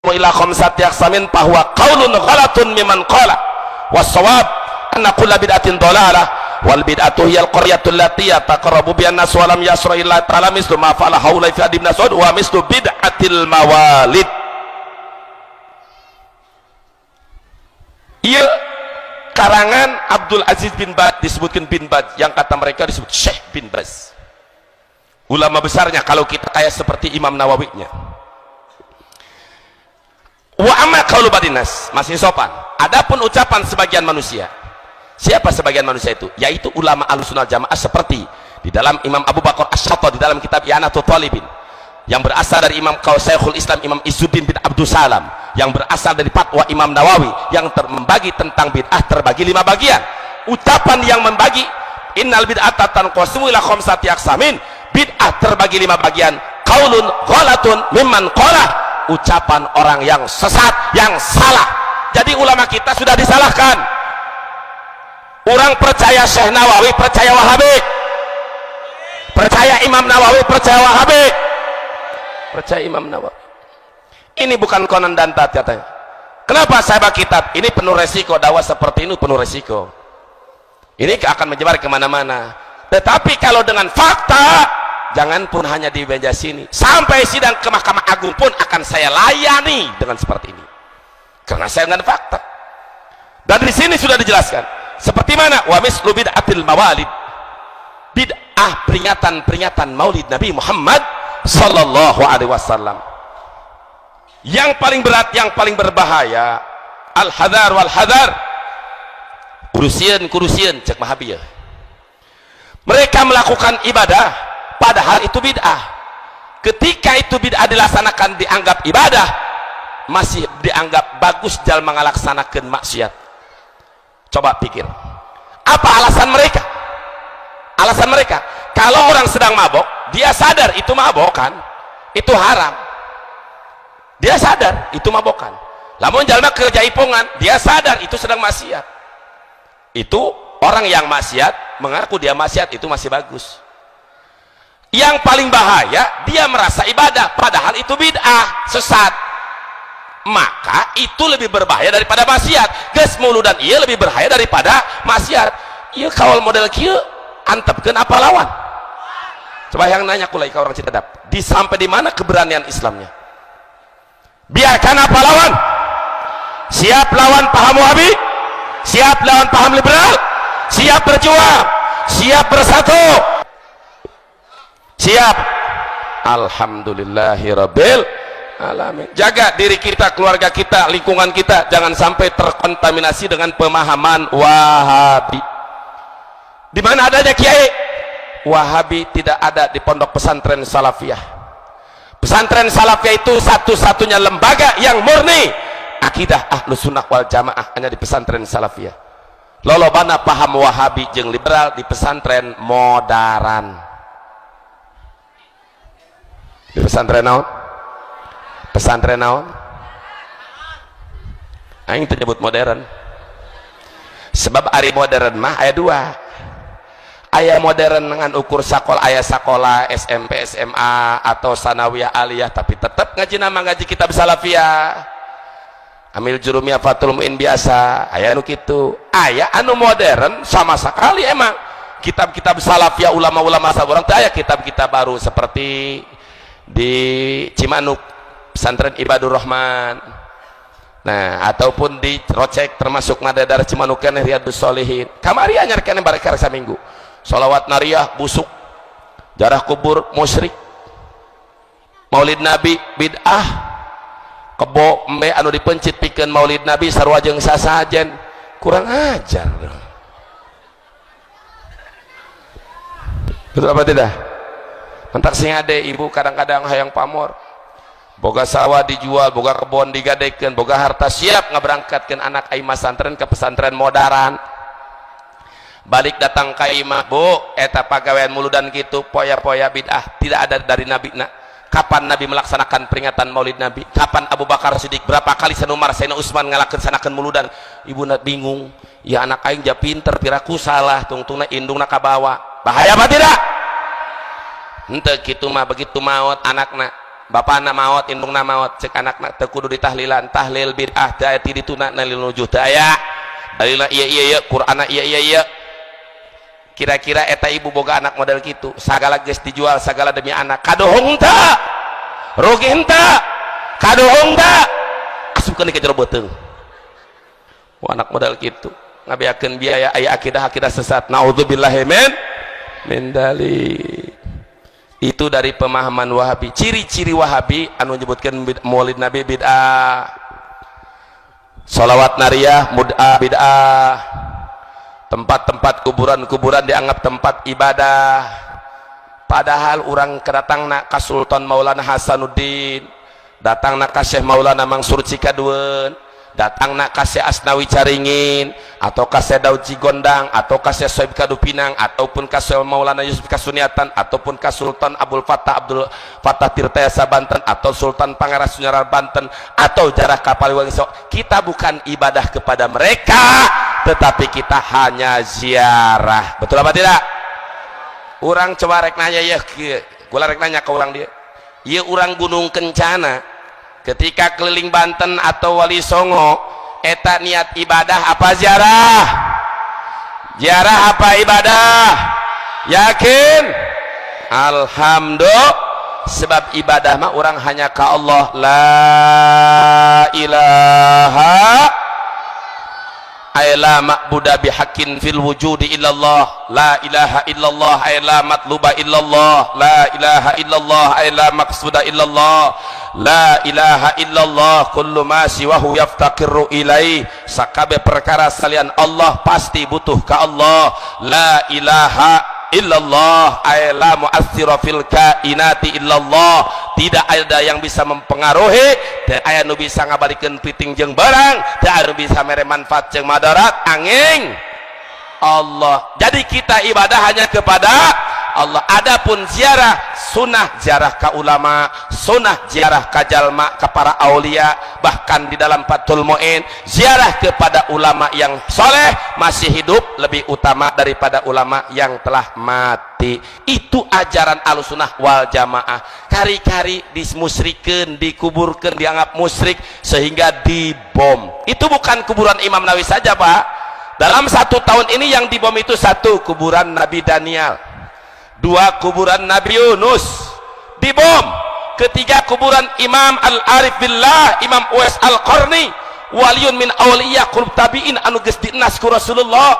ila khamsati aqsamin fahuwa qaulun ghalatun mimman qala was-shawab anna kulla bid'atin dhalalah wal bid'atu hiya al-qaryatul lati yataqarrabu bihan nas wa lam yasra illa ta'ala mislu ma fa'ala haula fi adim nasud wa mislu bid'atil mawalid. Ieu karangan Abdul Aziz bin Baz, disebutkan bin Baz, yang kata mereka disebut Syekh bin Baz, ulama besarnya kalau kita kayak seperti Imam Nawawinya. Wa amma qaulu badinas, masih sopan. Adapun ucapan sebagian manusia. Siapa sebagian manusia itu? Yaitu ulama Ahlussunnah Jamaah seperti di dalam Imam Abu Bakar Asy-Syattah di dalam kitab I'anatul Talibin, yang berasal dari Imam Syekhul Islam Imam Izzuddin bin Abdul Salam, yang berasal dari fatwa Imam Nawawi, yang membagi tentang bid'ah terbagi 5 bagian. Ucapan yang membagi innal bid'ata tanqasimu ila khamsati aqsamin, bid'ah terbagi 5 bagian. Qaulun ghalatun mimman qala, ucapan orang yang sesat, yang salah. Jadi ulama kita sudah disalahkan. Orang percaya Syekh Nawawi, percaya Wahabi. Percaya Imam Nawawi, percaya Wahabi. Percaya Imam Nawawi. Ini bukan konon dan tat katanya. Kenapa sahabat kitab? Ini penuh resiko, dakwah seperti ini penuh resiko. Ini akan menyebar kemana-mana. Tetapi kalau dengan fakta, jangan pun hanya di meja sini, sampai sidang ke Mahkamah Agung pun akan saya layani dengan seperti ini, karena saya dengan fakta. Dan di sini sudah dijelaskan seperti mana wa mislu bid'atil mawalid, bid'ah peringatan maulid Nabi Muhammad sallallahu alaihi wasallam. Yang paling berat, yang paling berbahaya, al-hadar wal hadar, kurusian cek mahabiyah. Mereka melakukan ibadah padahal itu bid'ah. Ketika itu bid'ah dilaksanakan dianggap ibadah, masih dianggap bagus dalam melaksanakan maksiat. Coba pikir, apa alasan mereka? Alasan mereka, kalau orang sedang mabok, dia sadar itu mabokan, itu haram. Dia sadar itu mabokan. Lamun jalma kerja ipongan, dia sadar itu sedang maksiat. Itu orang yang maksiat mengaku dia maksiat, itu masih bagus. Yang paling bahaya, dia merasa ibadah padahal itu bid'ah, sesat. Maka itu lebih berbahaya daripada maksiat. Geus muludan ieu lebih berbahaya daripada maksiat. Ieu kawal model kieu antepkeun apa lawan? Coba yang nanya kulai ka orang Citadap, di sampai di mana keberanian Islamnya? Biarkan apa lawan? Siap lawan paham Wahabi? Siap lawan paham liberal? Siap berjuang? Siap bersatu? Siap. Alhamdulillahirabbil alamin. Jaga diri kita, keluarga kita, lingkungan kita, jangan sampai terkontaminasi dengan pemahaman Wahabi. Di mana adanya kiai Wahabi? Tidak ada di pondok pesantren Salafiyah. Pesantren Salafiyah itu satu-satunya lembaga yang murni akidah Ahlussunnah wal Jamaah hanya di pesantren Salafiyah. Lolobana paham Wahabi jeung liberal di pesantren modern. Di pesantren naon? Pesantren naon? Aing teu nyebut modern. Sebab ari modern mah aya 2. Aya modern dengan ukur sakola, aya sakola SMP, SMA atau sanawiyah aliyah, tapi tetap ngaji nama ngaji kitab Salafiyah. Amil jurumiyah Fathul Muin biasa, aya anu kitu. Aya anu modern sama sekali emang. Kitab-kitab Salafiyah ulama-ulama saborang teh aya kitab-kitab baru seperti di Cimanuk pesantren Ibadur Rahman, nah ataupun di Rocek termasuk Madadar Cimanuk keneh Riyadus Sholihin. Kamari anyar keneh barekar saminggu sholawat nariyah busuk, jarah kubur musyrik, maulid nabi bid'ah, kebo embe anu dipencit pikeun maulid nabi sarua jeung sasajen, kurang ajar. Betul apa tidak? Mentak sing ade ibu kadang-kadang hayang pamor, boga sawah dijual, boga kebon digadekeun, boga harta siap ngaberangkatkeun anak ai masantren ke pesantren modern. Balik datang ka imah, bu eta pagawean muludan gitu poya-poya bid'ah, tidak ada dari nabi. Nah, kapan nabi melaksanakan peringatan maulid nabi? Kapan Abu Bakar Siddiq? Berapa kali Sayyidina Umar, Sayyidina Utsman ngalaksanakeun muludan? Ibu bingung, ya anak aing ja pinter piraku salah, tungtungna indungna kabawa. Bahaya apa tidak? Henteu kitu mah begitu maot anakna bapana maot indungna maot cek anakna teu kudu ditahlilan tahlil bid'ah teu aya ti dituna nalil nujuh teu aya dalilna ieu Qur'ana ieu kira-kira eta ibu boga anak model kitu sagala geus dijual sagala demi anak kadohong teu rugi henteu kadohong teu asupkeun ke jero beuteung anak model kitu ngabeakeun biaya aya akidah sesat naudzubillahi min dalik. Itu dari pemahaman Wahabi. Ciri-ciri Wahabi anu menyebutkan maulid Nabi bid'ah, sholawat nariyah bid'ah, tempat-tempat kuburan dianggap tempat ibadah, padahal orang kedatangna ka Sultan Maulana Hasanuddin, datangna ka Syekh Maulana Mansur Cikadueun, datangna ka Syekh Asnawi Caringin, atau ka Syekh Daud Cigondang, atau ka Syekh Soib Kadupinang, ataupun ka Syekh Maulana Yusuf Kasuniatan, ataupun ka Sultan Abdul Fattah Tirtayasa Banten, atau Sultan Pangeras Sunyarar Banten, atau Jarah Kapaliwangi. Kita bukan ibadah kepada mereka, tetapi kita hanya ziarah. Betul apa tidak? Orang coba rek nanya ya, gua rek nanya ke orang dia. Ieu urang Gunung Kencana ketika keliling Banten atau Wali Songo eta niat ibadah apa ziarah? Ziarah apa ibadah? Yakin? Alhamdulillah, sebab ibadah mah orang hanya ka Allah. La ilaha la ma'buda bihaqqin fil wujudi illallah, la ilaha illallah la matluba illallah, la ilaha illallah la maqsuda illallah, la ilaha illallah kullu ma siwahu yaftaqiru ilaih, sakabe perkara salian Allah pasti butuh ka Allah. La ilaha illallah la mu'aththira fil kainati illallah, tidak ada yang bisa mempengaruhi, teu aya nu bisa ngabalikeun piting jeung barang, teu aya nu bisa mere manfaat jeung madarat angin Allah. Jadi kita ibadah hanya kepada Allah. Adapun ziarah sunnah ziarah ka ulama, sunnah ziarah ka jalma, ka para aulia, bahkan di dalam Fathul Mu'in ziarah kepada ulama yang soleh masih hidup lebih utama daripada ulama yang telah mati. Itu ajaran Ahlussunnah wal Jamaah. Kari-kari dimusyrikeun, dikuburkeun, dianggap musyrik sehingga dibom. Itu bukan kuburan Imam Nawawi saja, Pak. Dalam 1 tahun ini yang dibom itu 1 kuburan Nabi Daniel, 2 kuburan Nabi Yunus dibom, 3 kuburan Imam Al-Arif Billah, Imam Uwais Al-Qarni, waliyun min awliya qulub tabi'in anu geus dinas ku Rasulullah.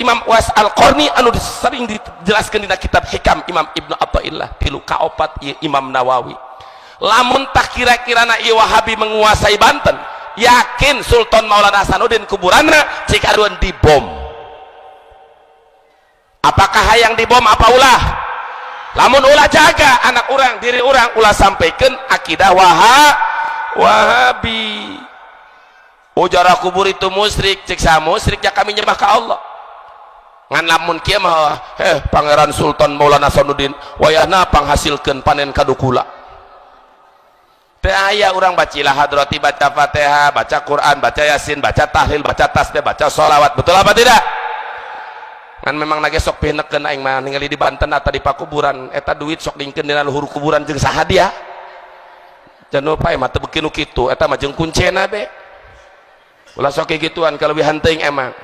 Imam Uwais Al-Qarni anu sering dijelaskan dina kitab Hikam Imam Ibnu Athaillah 3/4 ieu Imam Nawawi. Lamun tak kira-kirana ieu Wahabi menguasai Banten, yakin Sultan Maulana Hasanuddin kuburanna Cikadueun dibom. Apakah hayang dibom apa ulah? Lamun ulah jaga anak orang, diri orang, ulah sampaikan akidah Wahabi. Ujarah kubur itu musyrik, cek sa musyrik ya kami nyembah ka Allah. Ngan lamun kieu mah Pangeran Sultan Maulana Hasanuddin wayahna panghasilkeun panen kadukula. Teu aya urang bacilah hadrati, baca Fatihah, baca Quran, baca Yasin, baca tahlil, baca tasbih, baca sholawat. Betul apa tidak? Kan memang nage sok pinekeun aing mah ningali di Banten atau di pakuburan eta duit sok dingkeun dina luhur kuburan jeung saha dia. Jangan lupa mah teu beuki nu kitu eta mah jeung kuncena be. Ulah sok kigituan kalebihan teuing emang.